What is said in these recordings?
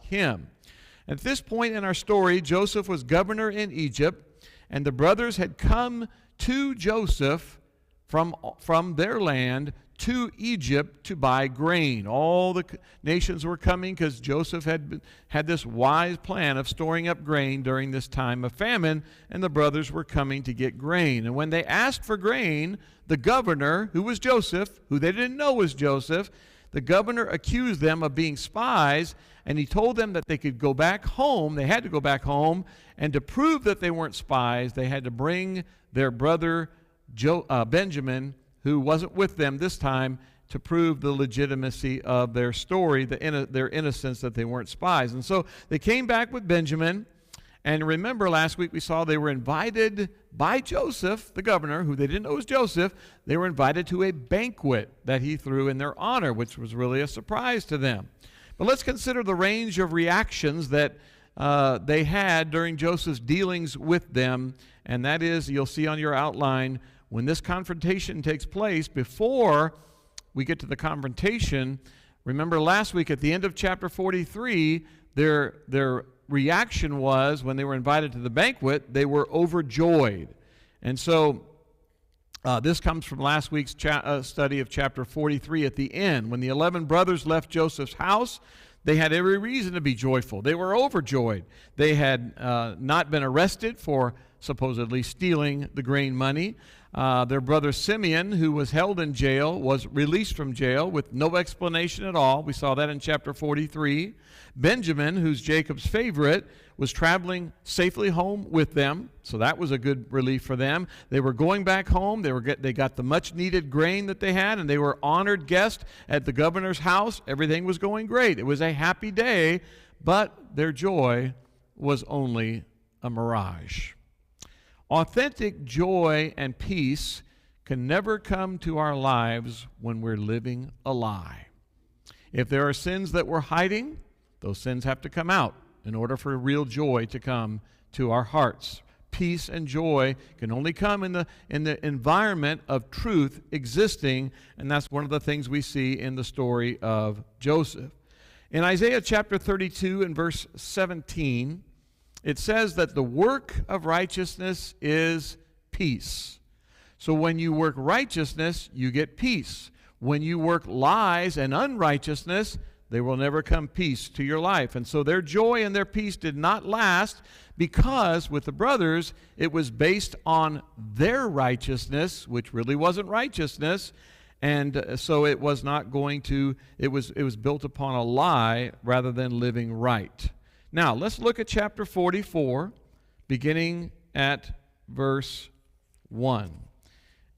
him. At this point in our story, Joseph was governor in Egypt, and the brothers had come to Joseph from their land to Egypt to buy grain. All the nations were coming because Joseph had this wise plan of storing up grain during this time of famine, and the brothers were coming to get grain. And when they asked for grain, the governor, who was Joseph, who they didn't know was Joseph, the governor accused them of being spies, and he told them that they could go back home. They had to go back home, and to prove that they weren't spies, they had to bring their brother Benjamin, who wasn't with them this time, to prove the legitimacy of their story, their innocence, that they weren't spies. And so they came back with Benjamin. And remember, last week we saw they were invited by Joseph, the governor, who they didn't know was Joseph. They were invited to a banquet that he threw in their honor, which was really a surprise to them. But let's consider the range of reactions that they had during Joseph's dealings with them. And that is, you'll see on your outline, when this confrontation takes place, before we get to the confrontation, remember last week at the end of chapter 43, their reaction was, when they were invited to the banquet, they were overjoyed. And so this comes from last week's study of chapter 43 at the end. When the 11 brothers left Joseph's house, they had every reason to be joyful. They were overjoyed. They had not been arrested for supposedly stealing the grain money. Their brother Simeon, who was held in jail, was released from jail with no explanation at all. We saw that in chapter 43. Benjamin, who's Jacob's favorite, was traveling safely home with them, so that was a good relief for them. They were going back home. They got the much-needed grain that they had, and they were honored guests at the governor's house. Everything was going great. It was a happy day, but their joy was only a mirage. Authentic joy and peace can never come to our lives when we're living a lie. If there are sins that we're hiding, those sins have to come out in order for real joy to come to our hearts. Peace and joy can only come in the environment of truth existing, and that's one of the things we see in the story of Joseph. In Isaiah chapter 32 and verse 17, it says that the work of righteousness is peace. So when you work righteousness, you get peace. When you work lies and unrighteousness, there will never come peace to your life. And so their joy and their peace did not last, because with the brothers, it was based on their righteousness, which really wasn't righteousness. And so it was not going to, it was built upon a lie rather than living right. Now, let's look at chapter 44, beginning at verse 1.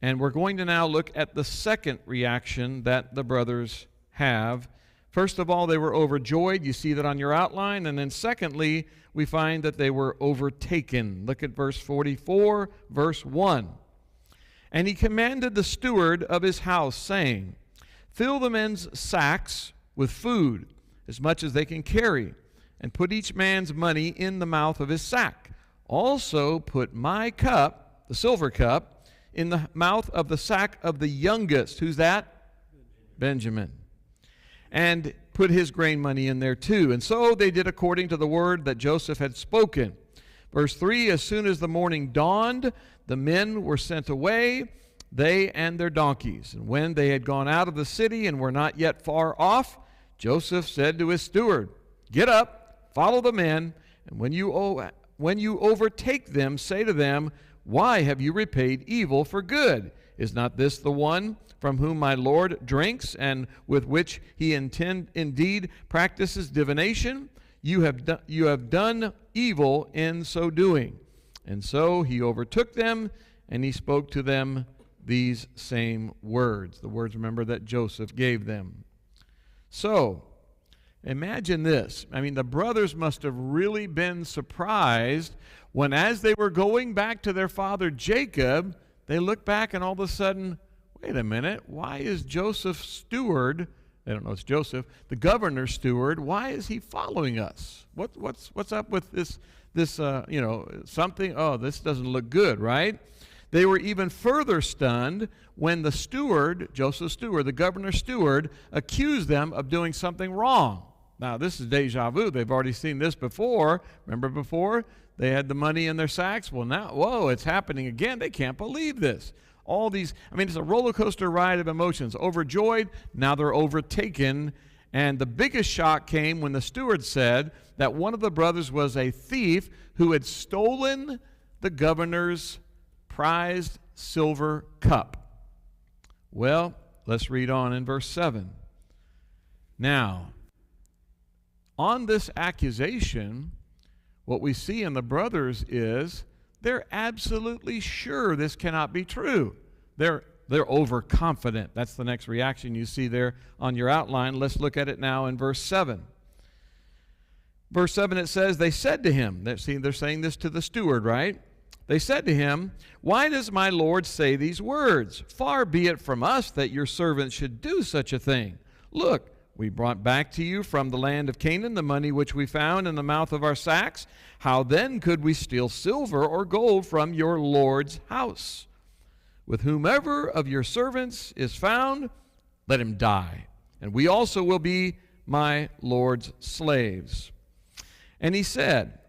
And we're going to now look at the second reaction that the brothers have. First of all, they were overjoyed. You see that on your outline. And then secondly, we find that they were overtaken. Look at verse 44, verse 1. And he commanded the steward of his house, saying, "Fill the men's sacks with food, as much as they can carry, and put each man's money in the mouth of his sack. Also put my cup, the silver cup, in the mouth of the sack of the youngest." Who's that? Benjamin. And put his grain money in there too. And so they did according to the word that Joseph had spoken. Verse 3, as soon as the morning dawned, the men were sent away, they and their donkeys. And when they had gone out of the city and were not yet far off, Joseph said to his steward, "Get up, follow the men, and when you overtake them, say to them, 'Why have you repaid evil for good? Is not this the one from whom my Lord drinks, and with which he indeed practices divination? You have done evil in so doing.' And so he overtook them, and he spoke to them these same words." The words, remember, that Joseph gave them. So, imagine this. I mean, the brothers must have really been surprised when, as they were going back to their father Jacob, they looked back and all of a sudden, wait a minute, why is Joseph's steward, they don't know it's Joseph, the governor's steward, why is he following us? What's up with this something? Oh, this doesn't look good, right? They were even further stunned when the steward, Joseph's steward, the governor's steward, accused them of doing something wrong. Now, this is deja vu. They've already seen this before. Remember before? They had the money in their sacks. Well, now, whoa, it's happening again. They can't believe this. All these, it's a roller coaster ride of emotions. Overjoyed, now they're overtaken. And the biggest shock came when the steward said that one of the brothers was a thief who had stolen the governor's prized silver cup. Well, let's read on in verse 7. Now, on this accusation, what we see in the brothers is they're absolutely sure this cannot be true. They're overconfident. That's the next reaction you see there on your outline. Let's look at it now in verse 7. Verse 7, it says, they said to him, they're saying this to the steward, right? They said to him, why does my Lord say these words? Far be it from us that your servant should do such a thing. Look, we brought back to you from the land of Canaan the money which we found in the mouth of our sacks. How then could we steal silver or gold from your Lord's house? With whomever of your servants is found, let him die, and we also will be my Lord's slaves. And he said,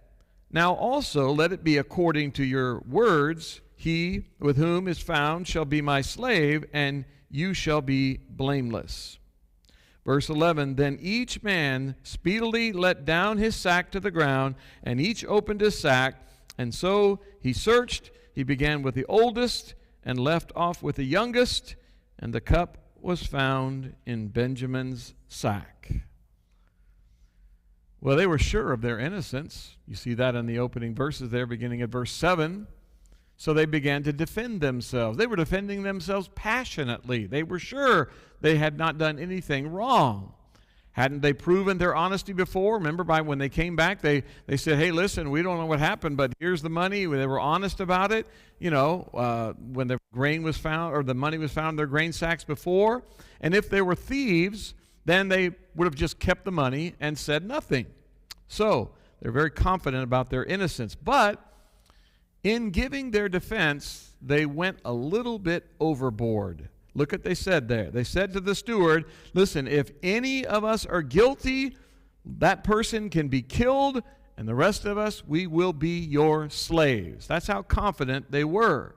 now also let it be according to your words. He with whom is found shall be my slave, and you shall be blameless. Verse 11, then each man speedily let down his sack to the ground, and each opened his sack. And so he searched. He began with the oldest and left off with the youngest, and the cup was found in Benjamin's sack. Well, they were sure of their innocence. You see that in the opening verses there, beginning at verse 7. So they began to defend themselves. They were defending themselves passionately. They were sure they had not done anything wrong. Hadn't they proven their honesty before? Remember, when they came back, they said, hey, listen, we don't know what happened, but here's the money. They were honest about it. When the grain was found, or the money was found in their grain sacks before. And if they were thieves, then they would have just kept the money and said nothing. So they're very confident about their innocence. But in giving their defense, they went a little bit overboard. Look what they said there. They said to the steward, listen, if any of us are guilty, that person can be killed, and the rest of us, we will be your slaves. That's how confident they were.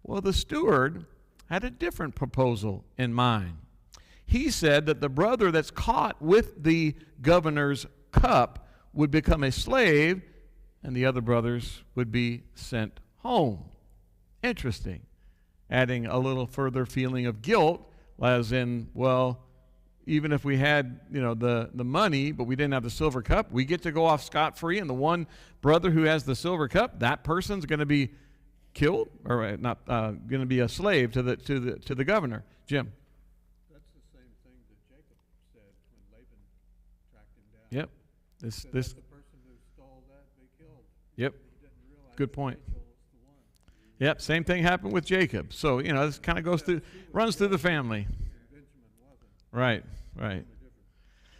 Well, the steward had a different proposal in mind. He said that the brother that's caught with the governor's cup would become a slave, and the other brothers would be sent home. Interesting. Adding a little further feeling of guilt, as in, well, even if we had, the money, but we didn't have the silver cup, we get to go off scot-free, and the one brother who has the silver cup, that person's going to be killed, or not going to be a slave to the governor. Jim. That's the same thing that Jacob said when Laban tracked him down. Yep. This the person who stole that they killed. Yep. He didn't realize Good point. Rachel was the one. Yep, same thing happened with Jacob. So, this kind of runs through the family. Benjamin wasn't. Right.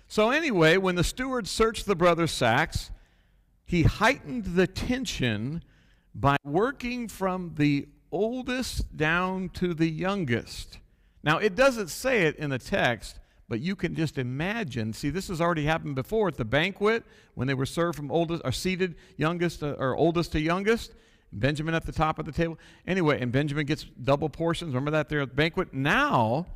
So anyway, when the steward searched the brothers' sacks, he heightened the tension by working from the oldest down to the youngest. Now, it doesn't say it in the text, but you can just imagine. See, this has already happened before at the banquet when they were served from oldest or seated youngest or oldest to youngest. Benjamin at the top of the table. Anyway, and Benjamin gets double portions. Remember that there at the banquet? Now,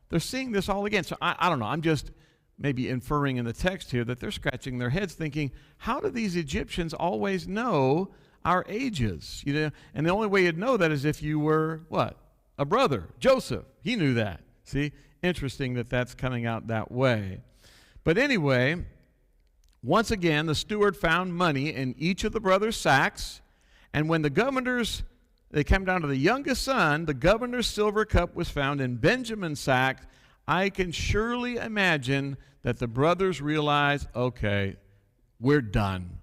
they're seeing this all again. So I don't know. I'm just maybe inferring in the text here that they're scratching their heads thinking, how do these Egyptians always know our ages? And the only way you'd know that is if you were, what? A brother. Joseph. He knew that. See? Interesting that that's coming out that way. But anyway, once again, the steward found money in each of the brothers' sacks. And when they came down to the youngest son, the governor's silver cup was found in Benjamin's sack. I can surely imagine that the brothers realized, okay, we're done.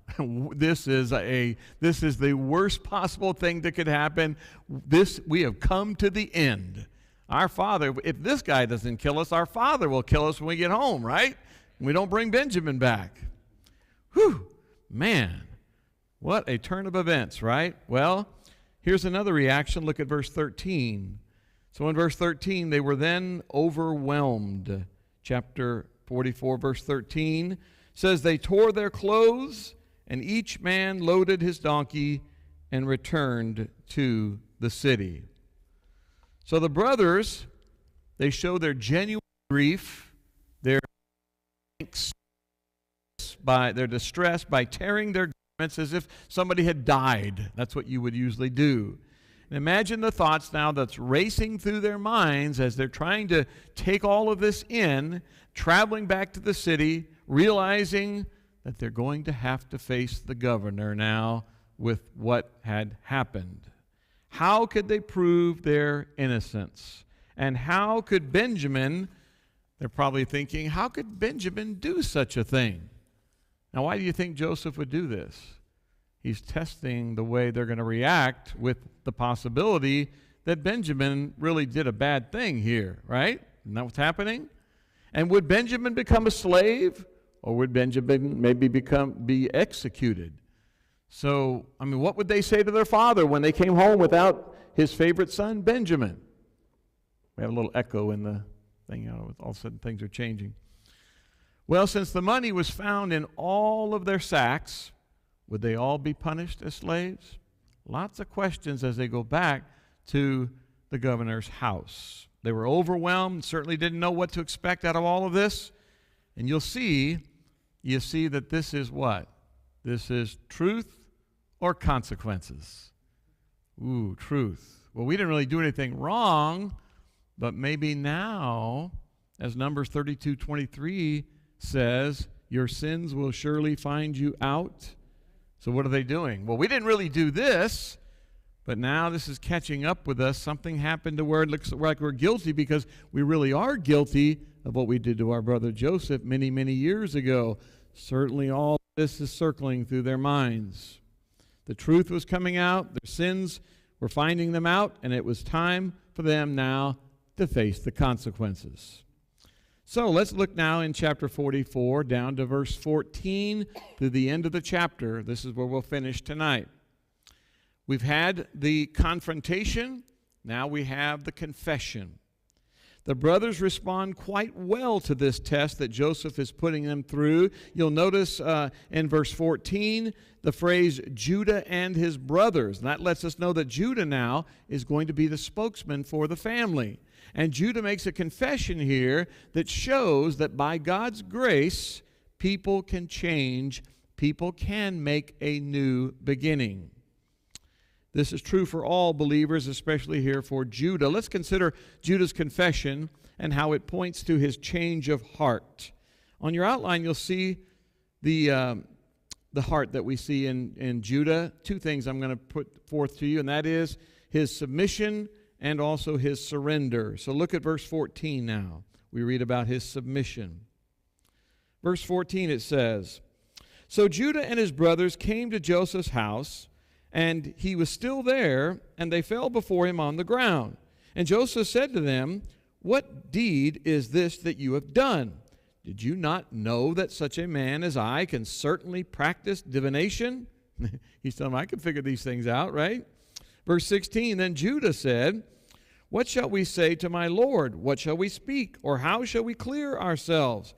This is the worst possible thing that could happen. We have come to the end. Our father, if this guy doesn't kill us, our father will kill us when we get home, right? We don't bring Benjamin back. Whew, man. What a turn of events, right? Well, here's another reaction. Look at verse 13. So in verse 13, they were then overwhelmed. Chapter 44, verse 13. says they tore their clothes, and each man loaded his donkey and returned to the city. So the brothers, they show their genuine grief, their distress by tearing their garments as if somebody had died. That's what you would usually do. And imagine the thoughts now that's racing through their minds as they're trying to take all of this in, traveling back to the city, realizing that they're going to have to face the governor now with what had happened. How could they prove their innocence? And how could Benjamin, they're probably thinking, how could Benjamin do such a thing? Now, why do you think Joseph would do this? He's testing the way they're going to react with the possibility that Benjamin really did a bad thing here, right? Isn't that what's happening? And would Benjamin become a slave? Or would Benjamin maybe be executed? So, I mean, what would they say to their father when they came home without his favorite son, Benjamin? We have a little echo in the thing. All of a sudden things are changing. Well, since the money was found in all of their sacks, would they all be punished as slaves? Lots of questions as they go back to the governor's house. They were overwhelmed, certainly didn't know what to expect out of all of this. And you see that this is what? This is truth or consequences. Ooh, truth. Well, we didn't really do anything wrong, but maybe now, as Numbers 32:23 says, your sins will surely find you out. So what are they doing? Well, we didn't really do this, but now this is catching up with us. Something happened to where it looks like we're guilty because we really are guilty of what we did to our brother Joseph many, many years ago. Certainly all this is circling through their minds. The truth was coming out, their sins were finding them out, and it was time for them now to face the consequences. So let's look now in chapter 44 down to verse 14 through the end of the chapter. This is where we'll finish tonight. We've had the confrontation, now we have the confession. The brothers respond quite well to this test that Joseph is putting them through. You'll notice in verse 14 the phrase Judah and his brothers. And that lets us know that Judah now is going to be the spokesman for the family. And Judah makes a confession here that shows that by God's grace, people can change, people can make a new beginning. This is true for all believers, especially here for Judah. Let's consider Judah's confession and how it points to his change of heart. On your outline, you'll see the heart that we see in Judah. Two things I'm going to put forth to you, and that is his submission and also his surrender. So look at verse 14 now. We read about his submission. Verse 14, it says, "So Judah and his brothers came to Joseph's house, and he was still there, and they fell before him on the ground. And Joseph said to them, 'What deed is this that you have done? Did you not know that such a man as I can certainly practice divination?'" He's telling them, I can figure these things out, right? Verse 16, "Then Judah said, 'What shall we say to my Lord? What shall we speak? Or how shall we clear ourselves?'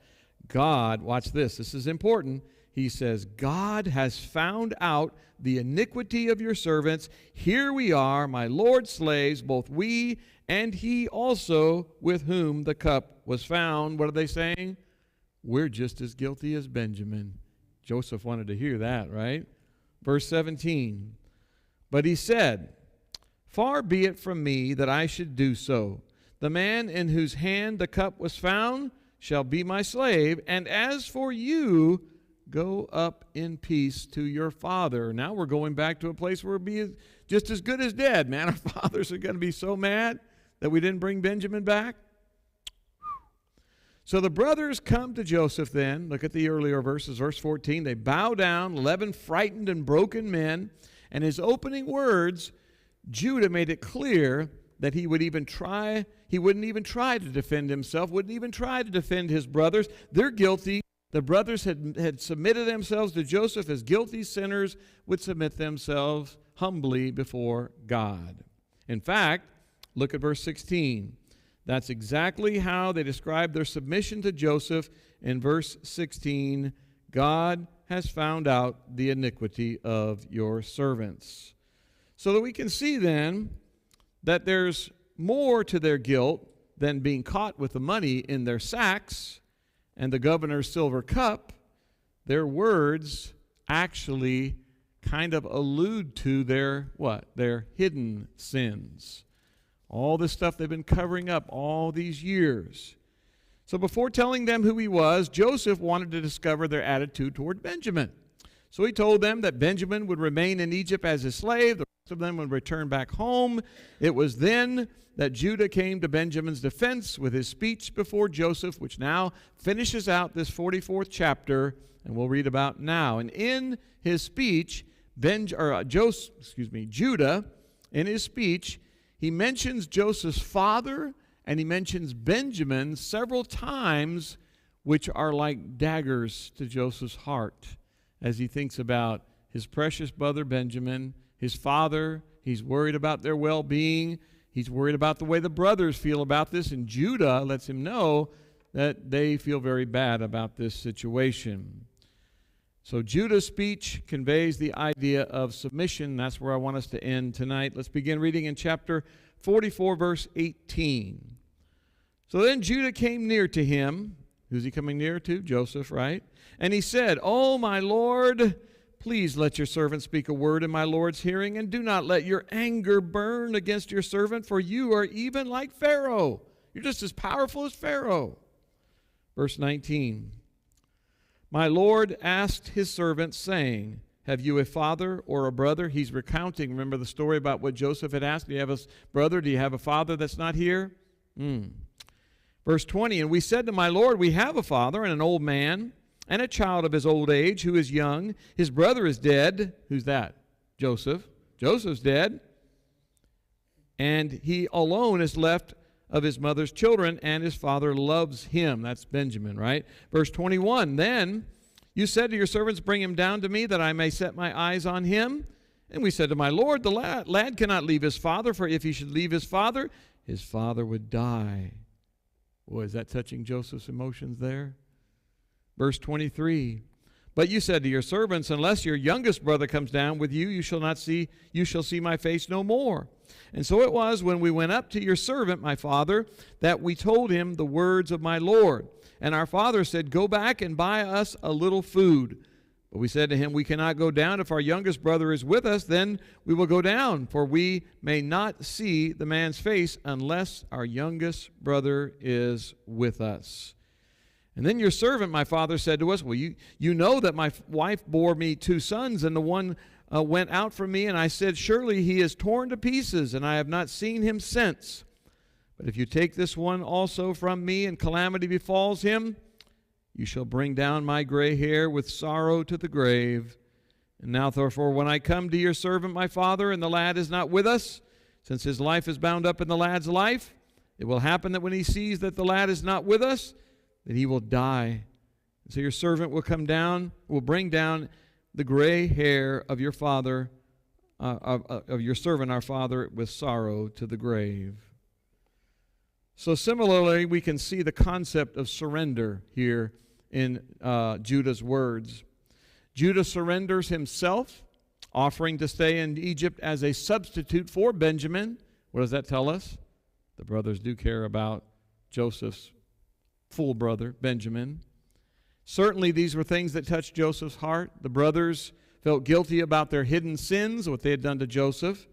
God," watch this, this is important, he says, "God has found out the iniquity of your servants. Here we are, my Lord's slaves, both we and he also with whom the cup was found." What are they saying? We're just as guilty as Benjamin. Joseph wanted to hear that, right? Verse 17, "But he said, 'Far be it from me that I should do so. The man in whose hand the cup was found shall be my slave, and as for you, go up in peace to your father.'" Now we're going back to a place where we'll be just as good as dead, man. Our fathers are going to be so mad that we didn't bring Benjamin back. So the brothers come to Joseph then. Look at the earlier verses, verse 14. They bow down, 11 frightened and broken men. And his opening words, Judah made it clear that he wouldn't even try to defend himself, wouldn't even try to defend his brothers. They're guilty. The brothers had submitted themselves to Joseph as guilty sinners would submit themselves humbly before God. In fact, look at verse 16. That's exactly how they describe their submission to Joseph in verse 16. God has found out the iniquity of your servants. So that we can see then that there's more to their guilt than being caught with the money in their sacks and the governor's silver cup. Their words actually kind of allude to their what? Their hidden sins. All this stuff they've been covering up all these years. So before telling them who he was, Joseph wanted to discover their attitude toward Benjamin. So he told them that Benjamin would remain in Egypt as his slave. The rest of them would return back home. It was then that Judah came to Benjamin's defense with his speech before Joseph, which now finishes out this 44th chapter, and we'll read about now. And in his speech, Judah, in his speech, he mentions Joseph's father, and he mentions Benjamin several times, which are like daggers to Joseph's heart as he thinks about his precious brother Benjamin, his father. He's worried about their well-being. He's worried about the way the brothers feel about this, and Judah lets him know that they feel very bad about this situation. So Judah's speech conveys the idea of submission. That's where I want us to end tonight. Let's begin reading in chapter 44, verse 18. So then Judah came near to him. Who's he coming near to? Joseph, right? And he said, "Oh, my Lord, please let your servant speak a word in my Lord's hearing, and do not let your anger burn against your servant, for you are even like Pharaoh." You're just as powerful as Pharaoh. Verse 19. "My Lord asked his servant, saying, 'Have you a father or a brother?'" He's recounting, remember the story about what Joseph had asked. "Do you have a brother? Do you have a father that's not here?" Verse 20, "And we said to my Lord, we have a father and an old man and a child of his old age who is young. His brother is dead." Who's that? Joseph. Joseph's dead. "And he alone is left of his mother's children, and his father loves him." That's Benjamin, right? Verse 21, "Then you said to your servants, 'Bring him down to me, that I may set my eyes on him.' And we said to my Lord, 'The lad cannot leave his father, for if he should leave his father would die.'" Boy, is that touching Joseph's emotions there? Verse 23, "But you said to your servants, 'Unless your youngest brother comes down with you, you shall see my face no more.' And so it was, when we went up to your servant, my father, that we told him the words of my Lord. And our father said, 'Go back and buy us a little food.' But we said to him, 'We cannot go down. If our youngest brother is with us, then we will go down, for we may not see the man's face unless our youngest brother is with us.' And then your servant, my father, said to us, 'Well, you know that my wife bore me 2 sons, and the one went out from me, and I said, surely he is torn to pieces, and I have not seen him since. But if you take this one also from me, and calamity befalls him, you shall bring down my gray hair with sorrow to the grave. And now, therefore, when I come to your servant, my father, and the lad is not with us, since his life is bound up in the lad's life, it will happen that when he sees that the lad is not with us, that he will die. And so your servant will come down, will bring down the gray hair of your father, of your servant, our father, with sorrow to the grave." So similarly, we can see the concept of surrender here in Judah's words. Judah surrenders himself, offering to stay in Egypt as a substitute for Benjamin. What does that tell us? The brothers do care about Joseph's full brother, Benjamin. Certainly, these were things that touched Joseph's heart. The brothers felt guilty about their hidden sins, what they had done to Joseph,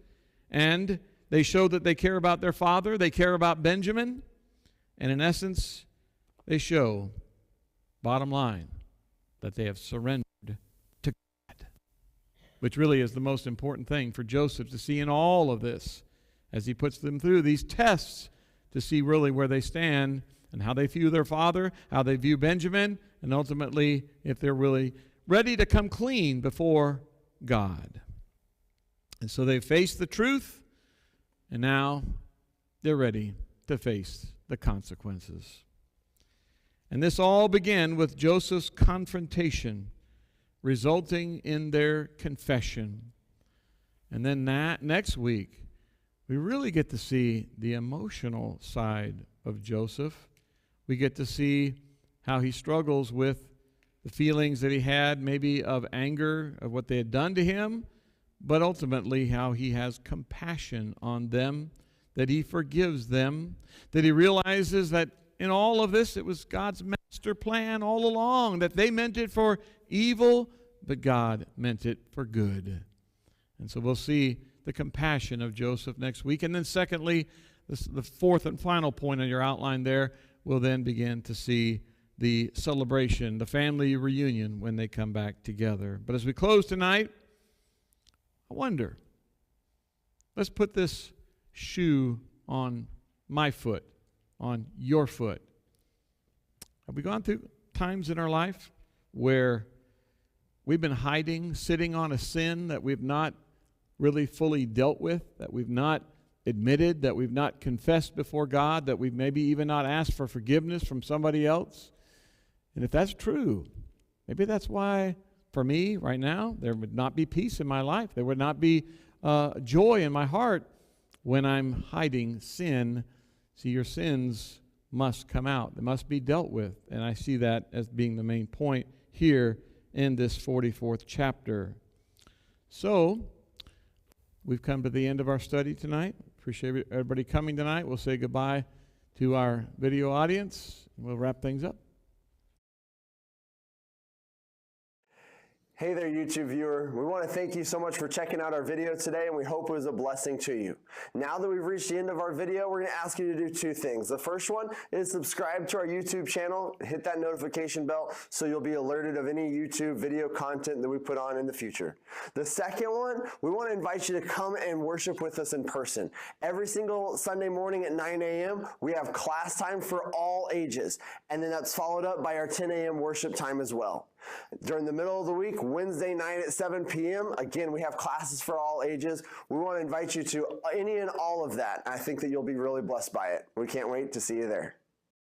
and they showed that they care about their father, they care about Benjamin, and in essence, they show, bottom line, that they have surrendered to God, which really is the most important thing for Joseph to see in all of this as he puts them through these tests to see really where they stand and how they view their father, how they view Benjamin, and ultimately if they're really ready to come clean before God. And so they faced the truth, and now they're ready to face the consequences. And this all began with Joseph's confrontation, resulting in their confession. And then next week, we really get to see the emotional side of Joseph. We get to see how he struggles with the feelings that he had, maybe of anger of what they had done to him, but ultimately how he has compassion on them, that he forgives them, that he realizes that in all of this it was God's master plan all along, that they meant it for evil, but God meant it for good. And so we'll see the compassion of Joseph next week. And then secondly, the fourth and final point on your outline there, we'll then begin to see the celebration, the family reunion when they come back together. But as we close tonight, I wonder, let's put this shoe on my foot, on your foot. Have we gone through times in our life where we've been hiding, sitting on a sin that we've not really fully dealt with, that we've not admitted, that we've not confessed before God, that we've maybe even not asked for forgiveness from somebody else? And if that's true, maybe that's why, for me right now, there would not be peace in my life. There would not be joy in my heart when I'm hiding sin. See, your sins must come out. They must be dealt with. And I see that as being the main point here in this 44th chapter. So, we've come to the end of our study tonight. Appreciate everybody coming tonight. We'll say goodbye to our video audience, and we'll wrap things up. Hey there, YouTube viewer. We want to thank you so much for checking out our video today, and we hope it was a blessing to you. Now that we've reached the end of our video, we're going to ask you to do two things. The first one is subscribe to our YouTube channel, hit that notification bell so you'll be alerted of any YouTube video content that we put on in the future. The second one, we want to invite you to come and worship with us in person. Every single Sunday morning at 9 a.m., we have class time for all ages, and then that's followed up by our 10 a.m. worship time as well. During the middle of the week, Wednesday night at 7 p.m., again, we have classes for all ages. We want to invite you to any and all of that. I think that you'll be really blessed by it. We can't wait to see you there.